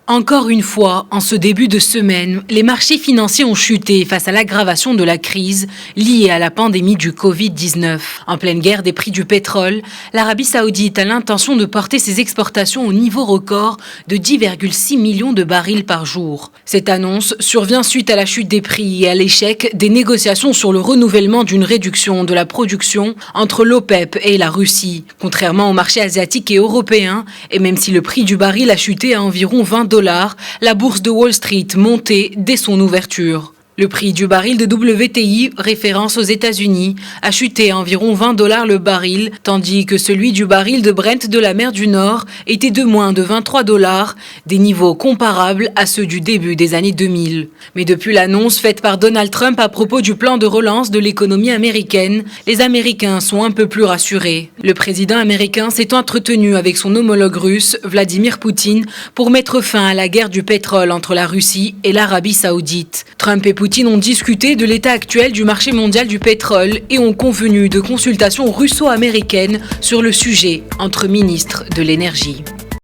Encore une fois, en ce début de semaine, les marchés financiers ont chuté face à l'aggravation de la crise liée à la pandémie du Covid-19. En pleine guerre des prix du pétrole, l'Arabie Saoudite a l'intention de porter ses exportations au niveau record de 10,6 millions de barils par jour. Cette annonce survient suite à la chute des prix et à l'échec des négociations sur le renouvellement d'une réduction de la production entre l'OPEP et la Russie. Contrairement aux marchés asiatiques et européens, et même si le prix du baril a chuté à environ 20 $, la bourse de Wall Street montait dès son ouverture. Le prix du baril de WTI, référence aux États-Unis, a chuté à environ 20 $ le baril, tandis que celui du baril de Brent de la mer du Nord était de moins de 23 $, des niveaux comparables à ceux du début des années 2000. Mais depuis l'annonce faite par Donald Trump à propos du plan de relance de l'économie américaine, les Américains sont un peu plus rassurés. Le président américain s'est entretenu avec son homologue russe, Vladimir Poutine, pour mettre fin à la guerre du pétrole entre la Russie et l'Arabie Saoudite. Trump et Poutine ont discuté de l'état actuel du marché mondial du pétrole et ont convenu de consultations russo-américaines sur le sujet entre ministres de l'énergie.